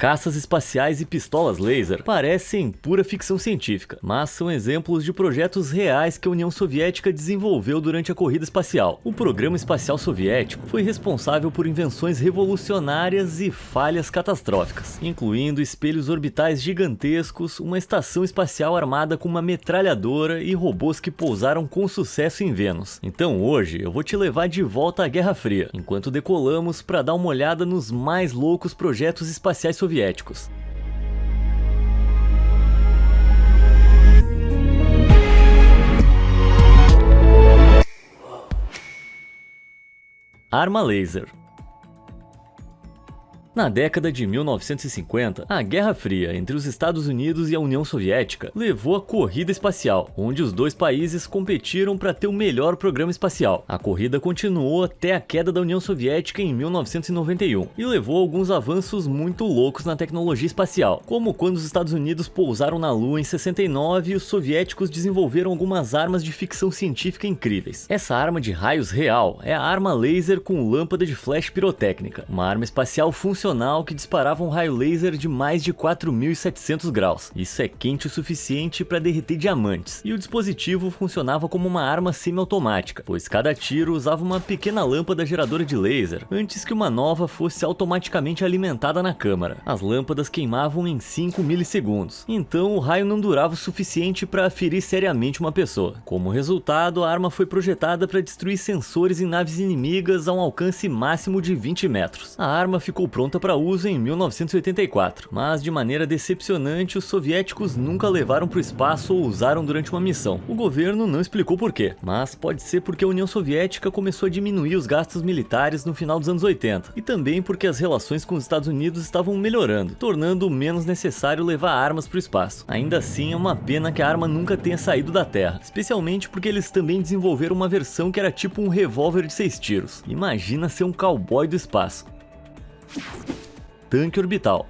Caças espaciais e pistolas laser parecem pura ficção científica, mas são exemplos de projetos reais que a União Soviética desenvolveu durante a corrida espacial. O programa espacial soviético foi responsável por invenções revolucionárias e falhas catastróficas, incluindo espelhos orbitais gigantescos, uma estação espacial armada com uma metralhadora e robôs que pousaram com sucesso em Vênus. Então hoje eu vou te levar de volta à Guerra Fria, enquanto decolamos para dar uma olhada nos mais loucos projetos espaciais soviéticos. Arma laser. Na década de 1950, a Guerra Fria entre os Estados Unidos e a União Soviética levou à corrida espacial, onde os dois países competiram para ter o melhor programa espacial. A corrida continuou até a queda da União Soviética em 1991 e levou a alguns avanços muito loucos na tecnologia espacial, como quando os Estados Unidos pousaram na Lua em 69 e os soviéticos desenvolveram algumas armas de ficção científica incríveis. Essa arma de raios real é a arma laser com lâmpada de flash pirotécnica, uma arma espacial funcional que disparava um raio laser de mais de 4.700 graus. Isso é quente o suficiente para derreter diamantes. E o dispositivo funcionava como uma arma semiautomática, pois cada tiro usava uma pequena lâmpada geradora de laser, antes que uma nova fosse automaticamente alimentada na câmara. As lâmpadas queimavam em 5 milissegundos, então o raio não durava o suficiente para ferir seriamente uma pessoa. Como resultado, a arma foi projetada para destruir sensores em naves inimigas a um alcance máximo de 20 metros. A arma ficou pronta para uso em 1984, mas de maneira decepcionante os soviéticos nunca levaram para o espaço ou usaram durante uma missão. O governo não explicou por quê, mas pode ser porque a União Soviética começou a diminuir os gastos militares no final dos anos 80, e também porque as relações com os Estados Unidos estavam melhorando, tornando menos necessário levar armas para o espaço. Ainda assim, é uma pena que a arma nunca tenha saído da Terra, especialmente porque eles também desenvolveram uma versão que era tipo um revólver de 6 tiros. Imagina ser um cowboy do espaço. Tanque orbital.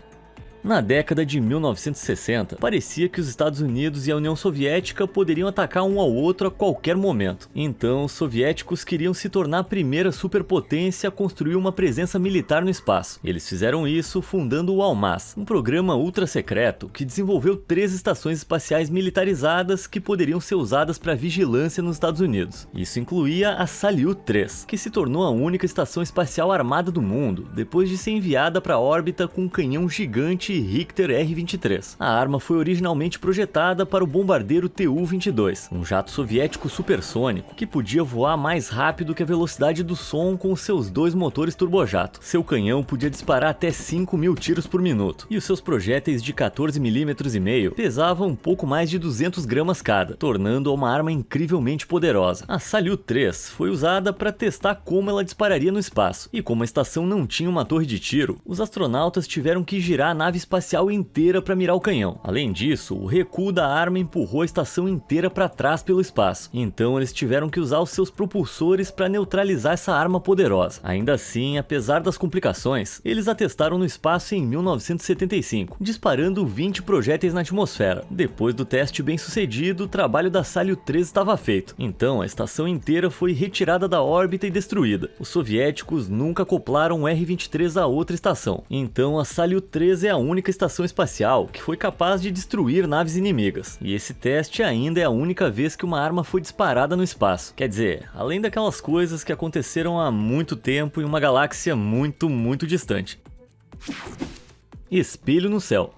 Na década de 1960, parecia que os Estados Unidos e a União Soviética poderiam atacar um ao outro a qualquer momento. Então, os soviéticos queriam se tornar a primeira superpotência a construir uma presença militar no espaço. Eles fizeram isso fundando o Almaz, um programa ultra secreto que desenvolveu 3 estações espaciais militarizadas que poderiam ser usadas para vigilância nos Estados Unidos. Isso incluía a Salyut 3, que se tornou a única estação espacial armada do mundo, depois de ser enviada para a órbita com um canhão gigante Richter R-23. A arma foi originalmente projetada para o bombardeiro Tu-22, um jato soviético supersônico que podia voar mais rápido que a velocidade do som com seus 2 motores turbojato. Seu canhão podia disparar até 5.000 tiros por minuto, e os seus projéteis de 14,5 mm pesavam um pouco mais de 200 gramas cada, tornando-a uma arma incrivelmente poderosa. A Salyut 3 foi usada para testar como ela dispararia no espaço, e como a estação não tinha uma torre de tiro, os astronautas tiveram que girar a nave espacial inteira para mirar o canhão. Além disso, o recuo da arma empurrou a estação inteira para trás pelo espaço, então eles tiveram que usar os seus propulsores para neutralizar essa arma poderosa. Ainda assim, apesar das complicações, eles a testaram no espaço em 1975, disparando 20 projéteis na atmosfera. Depois do teste bem sucedido, o trabalho da Salyut 3 estava feito, então a estação inteira foi retirada da órbita e destruída. Os soviéticos nunca acoplaram o R-23 a outra estação, então a Salyut 3 é a única estação espacial que foi capaz de destruir naves inimigas. E esse teste ainda é a única vez que uma arma foi disparada no espaço. Quer dizer, além daquelas coisas que aconteceram há muito tempo em uma galáxia muito, muito distante. Espelho no céu.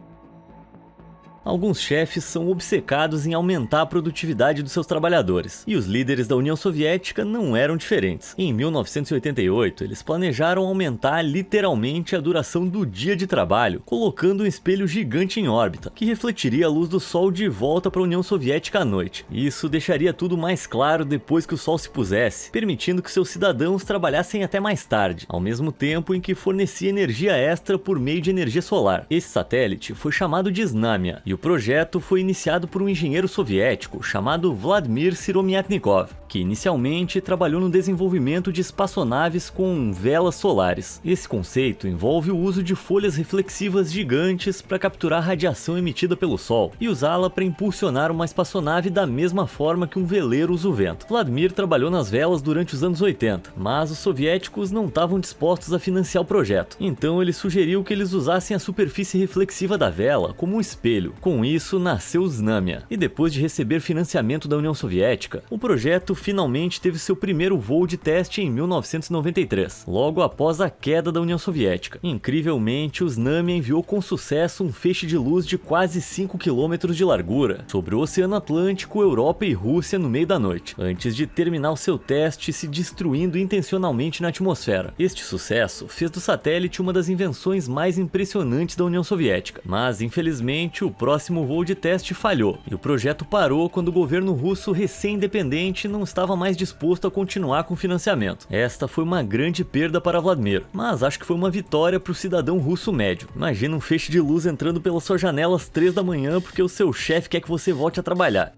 Alguns chefes são obcecados em aumentar a produtividade dos seus trabalhadores, e os líderes da União Soviética não eram diferentes. Em 1988, eles planejaram aumentar literalmente a duração do dia de trabalho, colocando um espelho gigante em órbita, que refletiria a luz do Sol de volta para a União Soviética à noite. Isso deixaria tudo mais claro depois que o Sol se pusesse, permitindo que seus cidadãos trabalhassem até mais tarde, ao mesmo tempo em que fornecia energia extra por meio de energia solar. Esse satélite foi chamado de Znamia, e o projeto foi iniciado por um engenheiro soviético chamado Vladimir Siromyatnikov, que inicialmente trabalhou no desenvolvimento de espaçonaves com velas solares. Esse conceito envolve o uso de folhas reflexivas gigantes para capturar radiação emitida pelo Sol e usá-la para impulsionar uma espaçonave da mesma forma que um veleiro usa o vento. Vladimir trabalhou nas velas durante os anos 80, mas os soviéticos não estavam dispostos a financiar o projeto. Então ele sugeriu que eles usassem a superfície reflexiva da vela como um espelho. Com isso nasceu o Znamia. E depois de receber financiamento da União Soviética, o projeto finalmente teve seu primeiro voo de teste em 1993, logo após a queda da União Soviética. Incrivelmente, o Znamia enviou com sucesso um feixe de luz de quase 5 km de largura sobre o Oceano Atlântico, Europa e Rússia no meio da noite, antes de terminar o seu teste se destruindo intencionalmente na atmosfera. Este sucesso fez do satélite uma das invenções mais impressionantes da União Soviética, mas infelizmente o próximo voo de teste falhou e o projeto parou quando o governo russo recém-independente não estava mais disposto a continuar com o financiamento. Esta foi uma grande perda para Vladimir, mas acho que foi uma vitória para o cidadão russo médio. Imagina um feixe de luz entrando pela sua janela às 3 da manhã porque o seu chefe quer que você volte a trabalhar.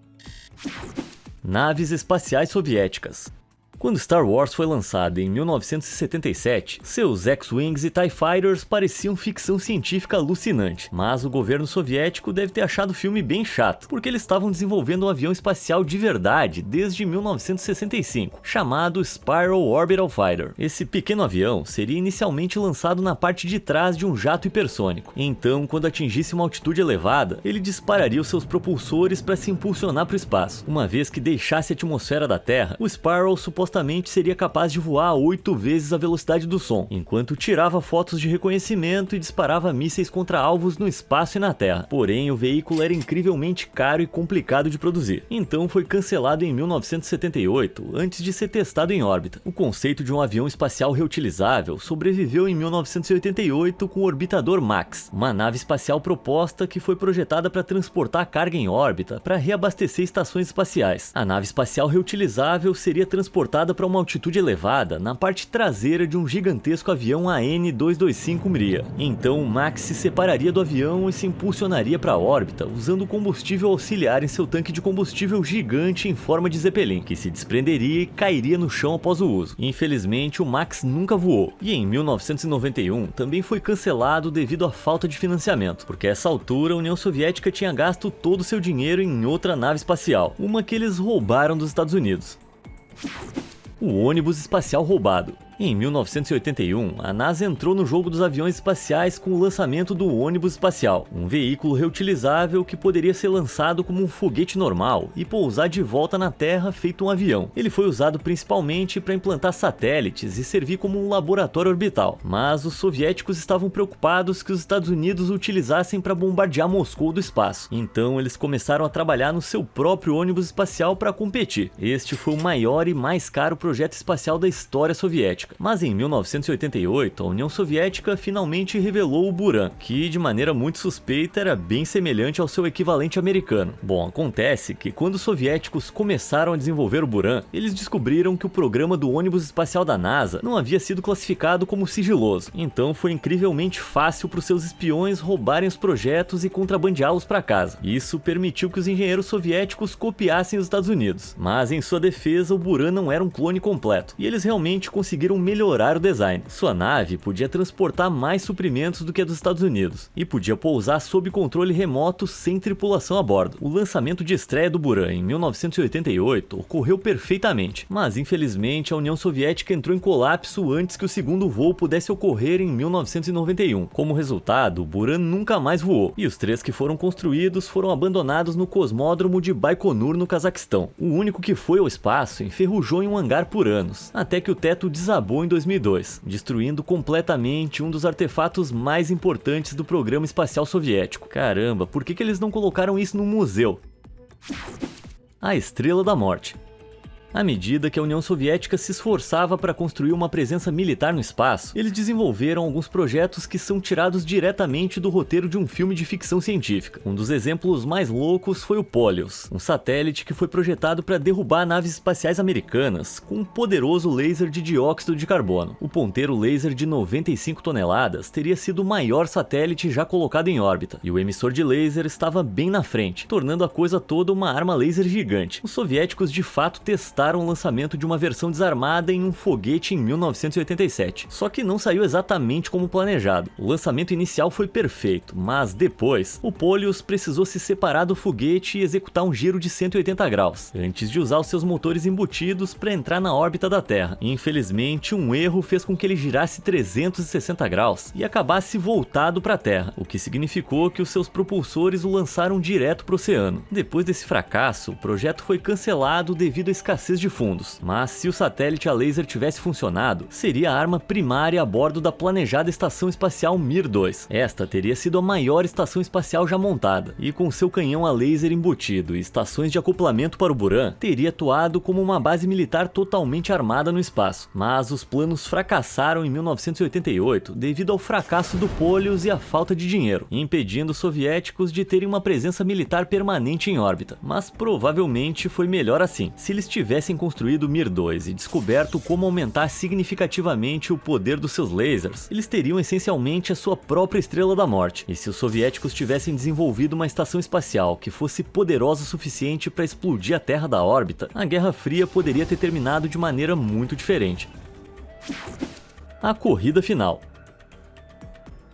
Naves espaciais soviéticas. Quando Star Wars foi lançado em 1977, seus X-Wings e TIE Fighters pareciam ficção científica alucinante, mas o governo soviético deve ter achado o filme bem chato, porque eles estavam desenvolvendo um avião espacial de verdade desde 1965, chamado Spiral Orbital Fighter. Esse pequeno avião seria inicialmente lançado na parte de trás de um jato hipersônico. Então, quando atingisse uma altitude elevada, ele dispararia os seus propulsores para se impulsionar para o espaço. Uma vez que deixasse a atmosfera da Terra, o Spiral supostamente seria capaz de voar a 8 vezes a velocidade do som, enquanto tirava fotos de reconhecimento e disparava mísseis contra alvos no espaço e na Terra. Porém, o veículo era incrivelmente caro e complicado de produzir. Então foi cancelado em 1978, antes de ser testado em órbita. O conceito de um avião espacial reutilizável sobreviveu em 1988 com o Orbitador Max, uma nave espacial proposta que foi projetada para transportar carga em órbita para reabastecer estações espaciais. A nave espacial reutilizável seria transportada para uma altitude elevada na parte traseira de um gigantesco avião AN-225 Mriya. Então o Max se separaria do avião e se impulsionaria para a órbita usando combustível auxiliar em seu tanque de combustível gigante em forma de Zeppelin, que se desprenderia e cairia no chão após o uso. Infelizmente, o Max nunca voou, e em 1991 também foi cancelado devido à falta de financiamento, porque a essa altura a União Soviética tinha gasto todo o seu dinheiro em outra nave espacial, uma que eles roubaram dos Estados Unidos. O ônibus espacial roubado. Em 1981, a NASA entrou no jogo dos aviões espaciais com o lançamento do ônibus espacial, um veículo reutilizável que poderia ser lançado como um foguete normal e pousar de volta na Terra feito um avião. Ele foi usado principalmente para implantar satélites e servir como um laboratório orbital, mas os soviéticos estavam preocupados que os Estados Unidos o utilizassem para bombardear Moscou do espaço. Então eles começaram a trabalhar no seu próprio ônibus espacial para competir. Este foi o maior e mais caro projeto espacial da história soviética. Mas em 1988, a União Soviética finalmente revelou o Buran, que de maneira muito suspeita era bem semelhante ao seu equivalente americano. Bom, acontece que quando os soviéticos começaram a desenvolver o Buran, eles descobriram que o programa do ônibus espacial da NASA não havia sido classificado como sigiloso, então foi incrivelmente fácil para os seus espiões roubarem os projetos e contrabandeá-los para casa. Isso permitiu que os engenheiros soviéticos copiassem os Estados Unidos, mas em sua defesa o Buran não era um clone completo, e eles realmente conseguiram melhorar o design. Sua nave podia transportar mais suprimentos do que a dos Estados Unidos, e podia pousar sob controle remoto sem tripulação a bordo. O lançamento de estreia do Buran em 1988 ocorreu perfeitamente, mas infelizmente a União Soviética entrou em colapso antes que o segundo voo pudesse ocorrer em 1991. Como resultado, o Buran nunca mais voou, e os 3 que foram construídos foram abandonados no cosmódromo de Baikonur, no Cazaquistão. O único que foi ao espaço enferrujou em um hangar por anos, até que o teto desabou em 2002, destruindo completamente um dos artefatos mais importantes do programa espacial soviético. Caramba, por que eles não colocaram isso num museu? A Estrela da Morte. À medida que a União Soviética se esforçava para construir uma presença militar no espaço, eles desenvolveram alguns projetos que são tirados diretamente do roteiro de um filme de ficção científica. Um dos exemplos mais loucos foi o Polyos, um satélite que foi projetado para derrubar naves espaciais americanas com um poderoso laser de dióxido de carbono. O ponteiro laser de 95 toneladas teria sido o maior satélite já colocado em órbita, e o emissor de laser estava bem na frente, tornando a coisa toda uma arma laser gigante. Os soviéticos de fato testaram o lançamento de uma versão desarmada em um foguete em 1987, só que não saiu exatamente como planejado. O lançamento inicial foi perfeito, mas depois, o Polyos precisou se separar do foguete e executar um giro de 180 graus, antes de usar os seus motores embutidos para entrar na órbita da Terra. Infelizmente, um erro fez com que ele girasse 360 graus e acabasse voltado para a Terra, o que significou que os seus propulsores o lançaram direto para o oceano. Depois desse fracasso, o projeto foi cancelado devido à escassez de fundos, mas se o satélite a laser tivesse funcionado, seria a arma primária a bordo da planejada Estação Espacial Mir-2. Esta teria sido a maior estação espacial já montada, e com seu canhão a laser embutido e estações de acoplamento para o Buran, teria atuado como uma base militar totalmente armada no espaço. Mas os planos fracassaram em 1988 devido ao fracasso do Polyos e à falta de dinheiro, impedindo os soviéticos de terem uma presença militar permanente em órbita. Mas provavelmente foi melhor assim. Se eles tivessem construído o Mir-2 e descoberto como aumentar significativamente o poder dos seus lasers, eles teriam essencialmente a sua própria Estrela da Morte. E se os soviéticos tivessem desenvolvido uma estação espacial que fosse poderosa o suficiente para explodir a Terra da órbita, a Guerra Fria poderia ter terminado de maneira muito diferente. A corrida final.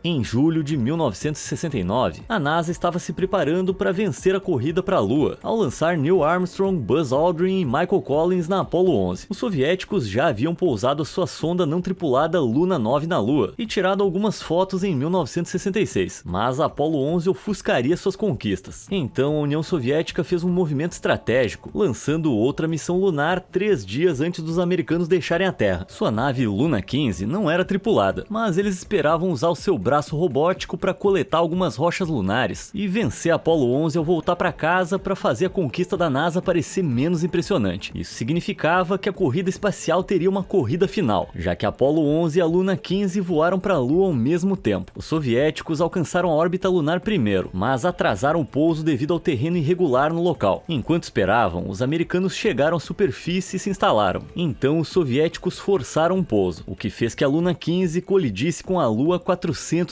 Em julho de 1969, a NASA estava se preparando para vencer a corrida para a Lua, ao lançar Neil Armstrong, Buzz Aldrin e Michael Collins na Apollo 11. Os soviéticos já haviam pousado a sua sonda não tripulada Luna 9 na Lua e tirado algumas fotos em 1966, mas a Apollo 11 ofuscaria suas conquistas. Então a União Soviética fez um movimento estratégico, lançando outra missão lunar 3 dias antes dos americanos deixarem a Terra. Sua nave Luna 15 não era tripulada, mas eles esperavam usar o seu braço robótico para coletar algumas rochas lunares e vencer a Apollo 11 ao voltar para casa para fazer a conquista da NASA parecer menos impressionante. Isso significava que a corrida espacial teria uma corrida final, já que a Apollo 11 e a Luna 15 voaram para a Lua ao mesmo tempo. Os soviéticos alcançaram a órbita lunar primeiro, mas atrasaram o pouso devido ao terreno irregular no local. Enquanto esperavam, os americanos chegaram à superfície e se instalaram. Então os soviéticos forçaram o pouso, o que fez que a Luna 15 colidisse com a Lua a 480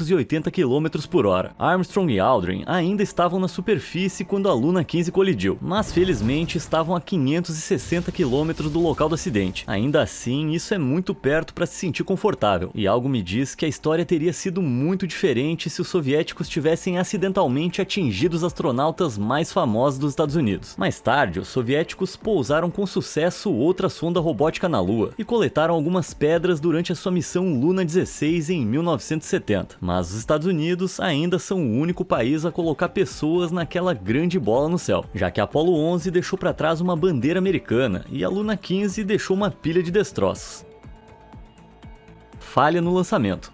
km/h. Armstrong e Aldrin ainda estavam na superfície quando a Luna 15 colidiu, mas felizmente estavam a 560 km do local do acidente. Ainda assim, isso é muito perto para se sentir confortável, e algo me diz que a história teria sido muito diferente se os soviéticos tivessem acidentalmente atingido os astronautas mais famosos dos Estados Unidos. Mais tarde, os soviéticos pousaram com sucesso outra sonda robótica na Lua e coletaram algumas pedras durante a sua missão Luna 16 em 1970. Mas os Estados Unidos ainda são o único país a colocar pessoas naquela grande bola no céu, já que a Apollo 11 deixou para trás uma bandeira americana e a Luna 15 deixou uma pilha de destroços. Falha no lançamento.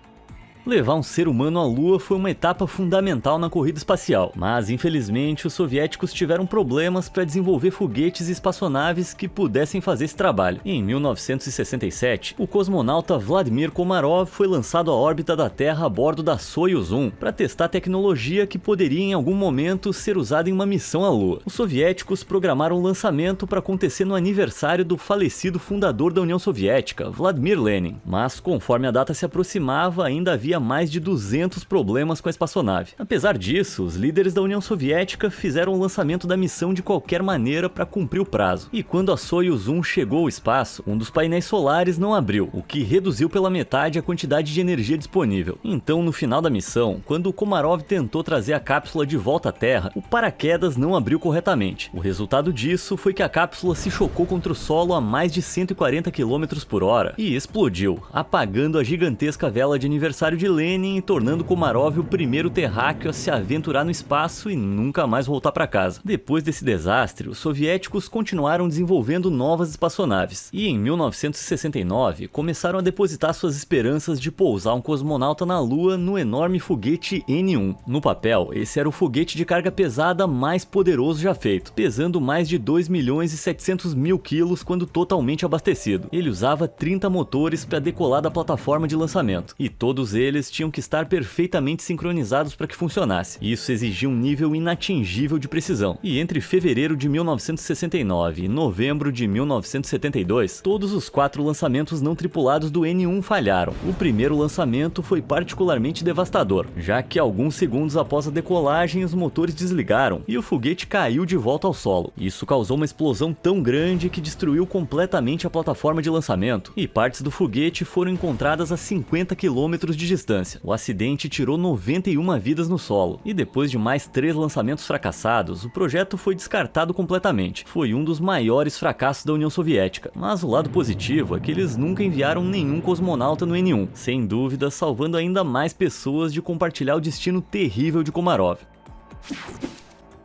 Levar um ser humano à Lua foi uma etapa fundamental na corrida espacial, mas infelizmente os soviéticos tiveram problemas para desenvolver foguetes e espaçonaves que pudessem fazer esse trabalho. Em 1967, o cosmonauta Vladimir Komarov foi lançado à órbita da Terra a bordo da Soyuz 1 para testar tecnologia que poderia em algum momento ser usada em uma missão à Lua. Os soviéticos programaram o lançamento para acontecer no aniversário do falecido fundador da União Soviética, Vladimir Lenin, mas conforme a data se aproximava, ainda havia mais de 200 problemas com a espaçonave. Apesar disso, os líderes da União Soviética fizeram o lançamento da missão de qualquer maneira para cumprir o prazo. E quando a Soyuz 1 chegou ao espaço, um dos painéis solares não abriu, o que reduziu pela metade a quantidade de energia disponível. Então, no final da missão, quando o Komarov tentou trazer a cápsula de volta à Terra, o paraquedas não abriu corretamente. O resultado disso foi que a cápsula se chocou contra o solo a mais de 140 km/h e explodiu, apagando a gigantesca vela de aniversário de de Lenin, tornando Komarov o primeiro terráqueo a se aventurar no espaço e nunca mais voltar para casa. Depois desse desastre, os soviéticos continuaram desenvolvendo novas espaçonaves e em 1969 começaram a depositar suas esperanças de pousar um cosmonauta na Lua no enorme foguete N-1. No papel, esse era o foguete de carga pesada mais poderoso já feito, pesando mais de 2.700.000 quilos quando totalmente abastecido. Ele usava 30 motores para decolar da plataforma de lançamento, e todos eles tinham que estar perfeitamente sincronizados para que funcionasse. Isso exigia um nível inatingível de precisão. E entre fevereiro de 1969 e novembro de 1972, todos os 4 lançamentos não tripulados do N-1 falharam. O primeiro lançamento foi particularmente devastador, já que alguns segundos após a decolagem os motores desligaram e o foguete caiu de volta ao solo. Isso causou uma explosão tão grande que destruiu completamente a plataforma de lançamento e partes do foguete foram encontradas a 50 km de distância. O acidente tirou 91 vidas no solo e depois de mais 3 lançamentos fracassados, o projeto foi descartado completamente. Foi um dos maiores fracassos da União Soviética, mas o lado positivo é que eles nunca enviaram nenhum cosmonauta no N-1, sem dúvida salvando ainda mais pessoas de compartilhar o destino terrível de Komarov.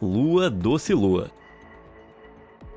Lua, doce lua.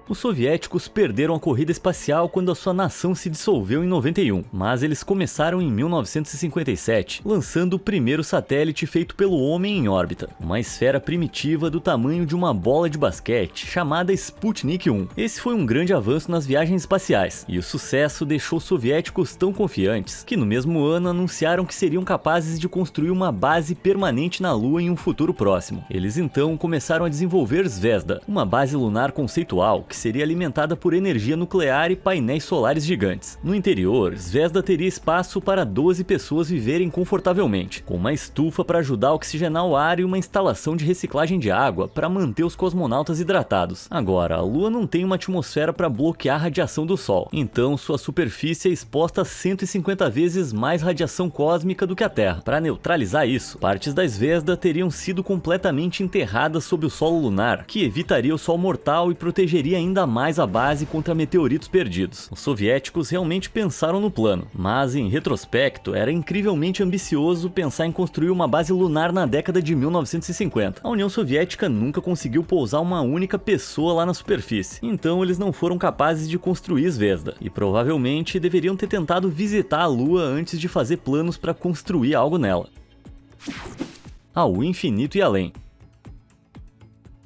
Os soviéticos perderam a corrida espacial quando a sua nação se dissolveu em 91, mas eles começaram em 1957, lançando o primeiro satélite feito pelo homem em órbita, uma esfera primitiva do tamanho de uma bola de basquete, chamada Sputnik 1. Esse foi um grande avanço nas viagens espaciais, e o sucesso deixou os soviéticos tão confiantes que no mesmo ano anunciaram que seriam capazes de construir uma base permanente na Lua em um futuro próximo. Eles então começaram a desenvolver Zvezda, uma base lunar conceitual que seria alimentada por energia nuclear e painéis solares gigantes. No interior, Zvezda teria espaço para 12 pessoas viverem confortavelmente, com uma estufa para ajudar a oxigenar o ar e uma instalação de reciclagem de água para manter os cosmonautas hidratados. Agora, a Lua não tem uma atmosfera para bloquear a radiação do Sol, então sua superfície é exposta a 150 vezes mais radiação cósmica do que a Terra. Para neutralizar isso, partes da Zvezda teriam sido completamente enterradas sob o solo lunar, que evitaria o Sol mortal e protegeria ainda mais a base contra meteoritos perdidos. Os soviéticos realmente pensaram no plano, mas em retrospecto era incrivelmente ambicioso pensar em construir uma base lunar na década de 1950. A União Soviética nunca conseguiu pousar uma única pessoa lá na superfície, então eles não foram capazes de construir Zvezda, e provavelmente deveriam ter tentado visitar a Lua antes de fazer planos para construir algo nela. Ao infinito e além.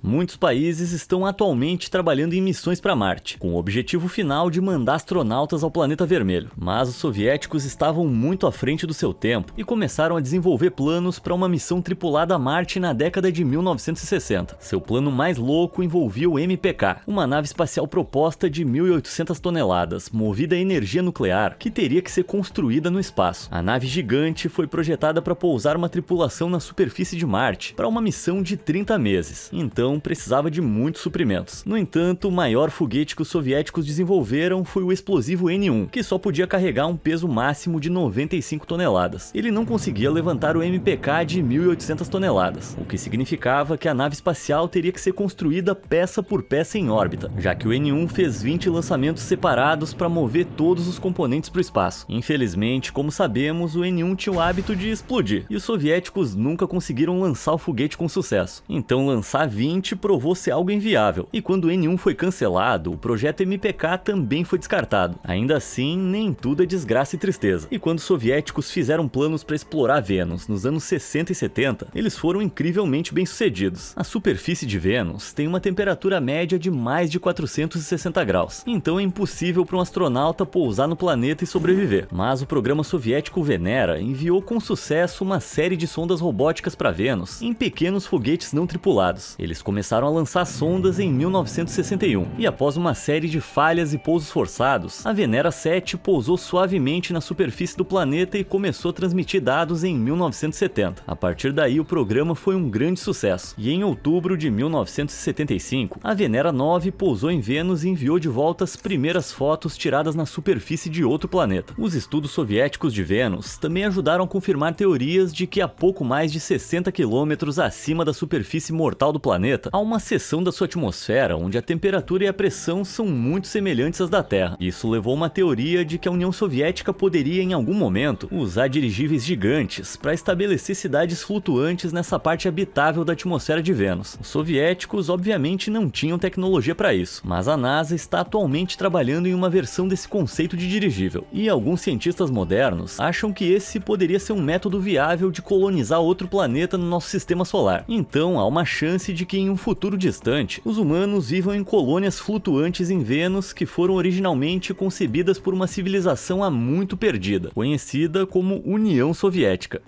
Muitos países estão atualmente trabalhando em missões para Marte, com o objetivo final de mandar astronautas ao planeta vermelho. Mas os soviéticos estavam muito à frente do seu tempo e começaram a desenvolver planos para uma missão tripulada a Marte na década de 1960. Seu plano mais louco envolvia o MPK, uma nave espacial proposta de 1.800 toneladas, movida a energia nuclear, que teria que ser construída no espaço. A nave gigante foi projetada para pousar uma tripulação na superfície de Marte para uma missão de 30 meses. Então precisava de muitos suprimentos. No entanto, o maior foguete que os soviéticos desenvolveram foi o explosivo N-1, que só podia carregar um peso máximo de 95 toneladas. Ele não conseguia levantar o MPK de 1.800 toneladas, o que significava que a nave espacial teria que ser construída peça por peça em órbita, já que o N-1 fez 20 lançamentos separados para mover todos os componentes para o espaço. Infelizmente, como sabemos, o N-1 tinha o hábito de explodir, e os soviéticos nunca conseguiram lançar o foguete com sucesso. Então lançar 20 provou ser algo inviável, e quando o N-1 foi cancelado, o projeto MPK também foi descartado. Ainda assim, nem tudo é desgraça e tristeza. E quando os soviéticos fizeram planos para explorar Vênus nos anos 60 e 70, eles foram incrivelmente bem-sucedidos. A superfície de Vênus tem uma temperatura média de mais de 460 graus, então é impossível para um astronauta pousar no planeta e sobreviver. Mas o programa soviético Venera enviou com sucesso uma série de sondas robóticas para Vênus em pequenos foguetes não tripulados. Eles começaram a lançar sondas em 1961, e após uma série de falhas e pousos forçados, a Venera 7 pousou suavemente na superfície do planeta e começou a transmitir dados em 1970. A partir daí, o programa foi um grande sucesso, e em outubro de 1975, a Venera 9 pousou em Vênus e enviou de volta as primeiras fotos tiradas na superfície de outro planeta. Os estudos soviéticos de Vênus também ajudaram a confirmar teorias de que a pouco mais de 60 quilômetros acima da superfície mortal do planeta planeta, há uma seção da sua atmosfera onde a temperatura e a pressão são muito semelhantes às da Terra. Isso levou a uma teoria de que a União Soviética poderia, em algum momento, usar dirigíveis gigantes para estabelecer cidades flutuantes nessa parte habitável da atmosfera de Vênus. Os soviéticos, obviamente, não tinham tecnologia para isso, mas a NASA está atualmente trabalhando em uma versão desse conceito de dirigível, e alguns cientistas modernos acham que esse poderia ser um método viável de colonizar outro planeta no nosso sistema solar. Então, há uma chance de que em um futuro distante, os humanos vivam em colônias flutuantes em Vênus que foram originalmente concebidas por uma civilização há muito perdida, conhecida como União Soviética.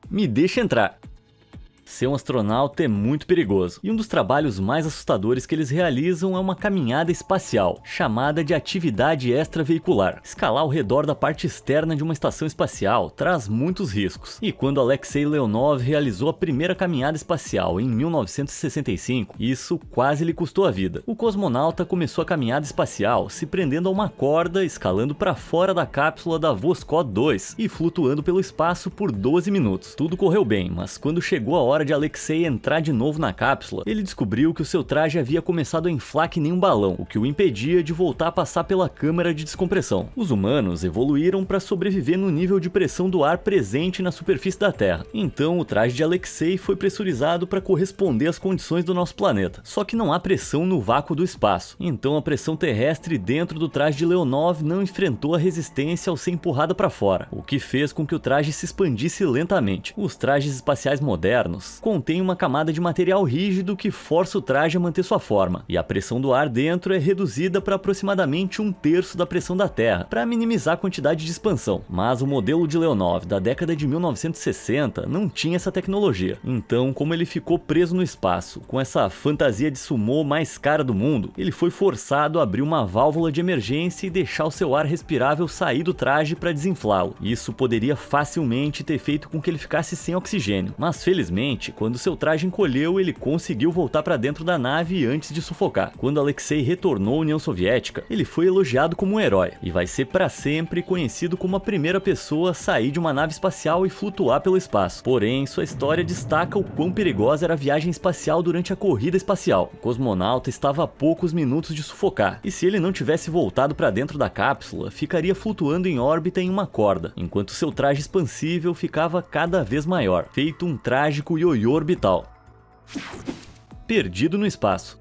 Me deixa entrar. Ser um astronauta é muito perigoso, e um dos trabalhos mais assustadores que eles realizam é uma caminhada espacial, chamada de atividade extraveicular. Escalar ao redor da parte externa de uma estação espacial traz muitos riscos, e quando Alexei Leonov realizou a primeira caminhada espacial em 1965, isso quase lhe custou a vida. O cosmonauta começou a caminhada espacial se prendendo a uma corda, escalando para fora da cápsula da Voskhod 2 e flutuando pelo espaço por 12 minutos. Tudo correu bem, mas quando chegou a hora de Alexei entrar de novo na cápsula, ele descobriu que o seu traje havia começado a inflar que nem um balão, o que o impedia de voltar a passar pela câmara de descompressão. Os humanos evoluíram para sobreviver no nível de pressão do ar presente na superfície da Terra. Então o traje de Alexei foi pressurizado para corresponder às condições do nosso planeta. Só que não há pressão no vácuo do espaço. Então a pressão terrestre dentro do traje de Leonov não enfrentou a resistência ao ser empurrada para fora, o que fez com que o traje se expandisse lentamente. Os trajes espaciais modernos contém uma camada de material rígido que força o traje a manter sua forma, e a pressão do ar dentro é reduzida para aproximadamente 1/3 da pressão da Terra, para minimizar a quantidade de expansão. Mas o modelo de Leonov da década de 1960 não tinha essa tecnologia. Então, como ele ficou preso no espaço, com essa fantasia de sumô mais cara do mundo, ele foi forçado a abrir uma válvula de emergência e deixar o seu ar respirável sair do traje para desinflá-lo. Isso poderia facilmente ter feito com que ele ficasse sem oxigênio, mas felizmente, quando seu traje encolheu, ele conseguiu voltar para dentro da nave antes de sufocar. Quando Alexei retornou à União Soviética, ele foi elogiado como um herói, e vai ser para sempre conhecido como a primeira pessoa a sair de uma nave espacial e flutuar pelo espaço. Porém, sua história destaca o quão perigosa era a viagem espacial durante a corrida espacial. O cosmonauta estava a poucos minutos de sufocar, e se ele não tivesse voltado para dentro da cápsula, ficaria flutuando em órbita em uma corda, enquanto seu traje expansível ficava cada vez maior, feito um trágico ioiô orbital. Perdido no espaço.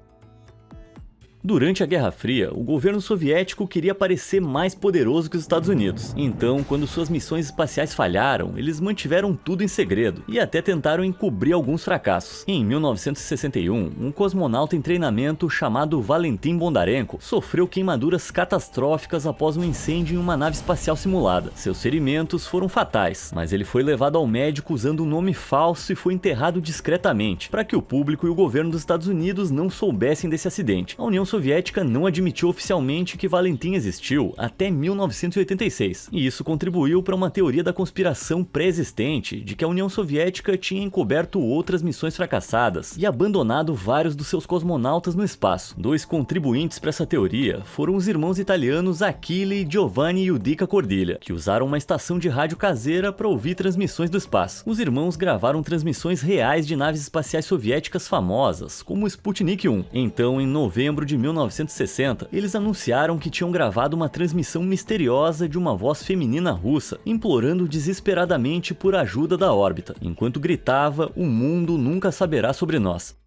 Durante a Guerra Fria, o governo soviético queria parecer mais poderoso que os Estados Unidos. Então, quando suas missões espaciais falharam, eles mantiveram tudo em segredo e até tentaram encobrir alguns fracassos. Em 1961, um cosmonauta em treinamento chamado Valentin Bondarenko sofreu queimaduras catastróficas após um incêndio em uma nave espacial simulada. Seus ferimentos foram fatais, mas ele foi levado ao médico usando um nome falso e foi enterrado discretamente, para que o público e o governo dos Estados Unidos não soubessem desse acidente. A União Soviética não admitiu oficialmente que Valentin existiu até 1986, e isso contribuiu para uma teoria da conspiração pré-existente de que a União Soviética tinha encoberto outras missões fracassadas e abandonado vários dos seus cosmonautas no espaço. Dois contribuintes para essa teoria foram os irmãos italianos Achille e Giovanni Judica Cordiglia, que usaram uma estação de rádio caseira para ouvir transmissões do espaço. Os irmãos gravaram transmissões reais de naves espaciais soviéticas famosas, como o Sputnik 1. Então, em novembro de 1960, eles anunciaram que tinham gravado uma transmissão misteriosa de uma voz feminina russa, implorando desesperadamente por ajuda da órbita, enquanto gritava: "O mundo nunca saberá sobre nós".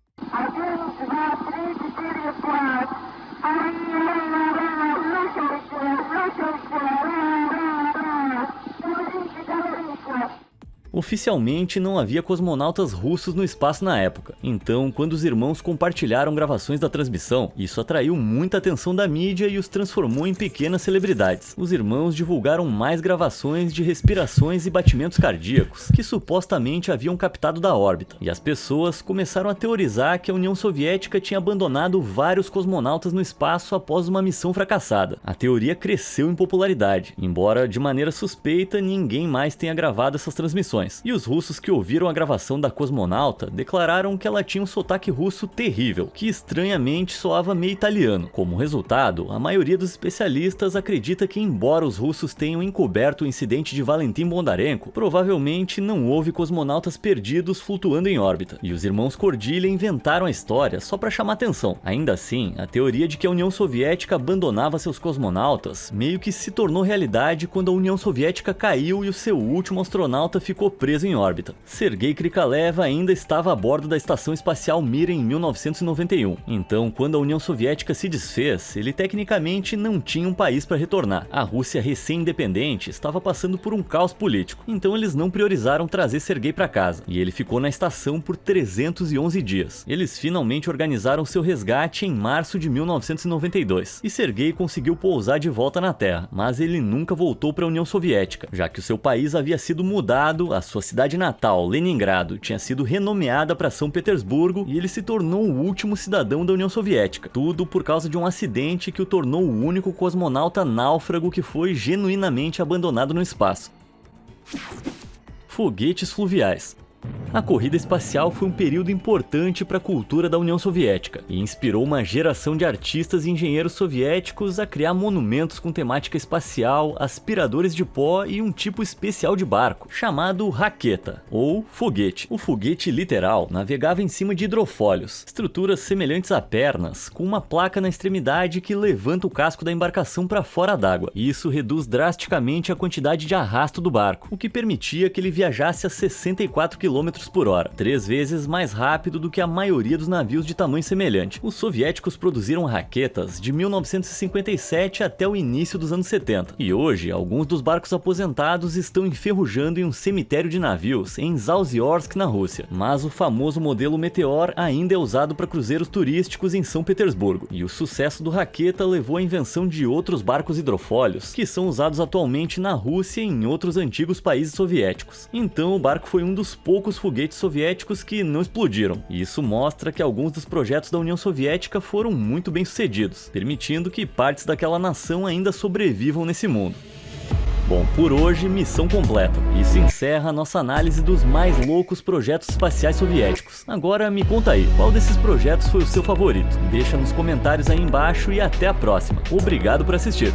Oficialmente não havia cosmonautas russos no espaço na época, então quando os irmãos compartilharam gravações da transmissão, isso atraiu muita atenção da mídia e os transformou em pequenas celebridades. Os irmãos divulgaram mais gravações de respirações e batimentos cardíacos que supostamente haviam captado da órbita, e as pessoas começaram a teorizar que a União Soviética tinha abandonado vários cosmonautas no espaço após uma missão fracassada. A teoria cresceu em popularidade, embora de maneira suspeita ninguém mais tenha gravado essas transmissões. gravações. E os russos que ouviram a gravação da cosmonauta declararam que ela tinha um sotaque russo terrível, que estranhamente soava meio italiano. Como resultado, a maioria dos especialistas acredita que, embora os russos tenham encoberto o incidente de Valentin Bondarenko, provavelmente não houve cosmonautas perdidos flutuando em órbita. E os irmãos Cordilia inventaram a história só para chamar atenção. Ainda assim, a teoria de que a União Soviética abandonava seus cosmonautas meio que se tornou realidade quando a União Soviética caiu e o seu último astronauta ficou preso em órbita. Sergei Krikalev ainda estava a bordo da Estação Espacial Mir em 1991. Então, quando a União Soviética se desfez, ele tecnicamente não tinha um país para retornar. A Rússia recém-independente estava passando por um caos político, então eles não priorizaram trazer Sergei para casa, e ele ficou na estação por 311 dias. Eles finalmente organizaram seu resgate em março de 1992, e Sergei conseguiu pousar de volta na Terra, mas ele nunca voltou para a União Soviética, já que o seu país havia sido mudado, a sua cidade natal, Leningrado, tinha sido renomeada para São Petersburgo e ele se tornou o último cidadão da União Soviética. Tudo por causa de um acidente que o tornou o único cosmonauta náufrago que foi genuinamente abandonado no espaço. Foguetes fluviais. A corrida espacial foi um período importante para a cultura da União Soviética e inspirou uma geração de artistas e engenheiros soviéticos a criar monumentos com temática espacial, aspiradores de pó e um tipo especial de barco, chamado raqueta, ou foguete. O foguete literal navegava em cima de hidrofólios, estruturas semelhantes a pernas, com uma placa na extremidade que levanta o casco da embarcação para fora d'água. Isso reduz drasticamente a quantidade de arrasto do barco, o que permitia que ele viajasse a 64 km por hora, 3 vezes mais rápido do que a maioria dos navios de tamanho semelhante. Os soviéticos produziram raquetas de 1957 até o início dos anos 70, e hoje alguns dos barcos aposentados estão enferrujando em um cemitério de navios em Zauziorsk, na Rússia. Mas o famoso modelo Meteor ainda é usado para cruzeiros turísticos em São Petersburgo, e o sucesso do raqueta levou à invenção de outros barcos hidrofólios, que são usados atualmente na Rússia e em outros antigos países soviéticos. Então o barco foi um dos poucos foguetes soviéticos que não explodiram, e isso mostra que alguns dos projetos da União Soviética foram muito bem sucedidos, permitindo que partes daquela nação ainda sobrevivam nesse mundo. Bom, por hoje, missão completa. Isso encerra a nossa análise dos mais loucos projetos espaciais soviéticos. Agora me conta aí, qual desses projetos foi o seu favorito? Deixa nos comentários aí embaixo e até a próxima. Obrigado por assistir!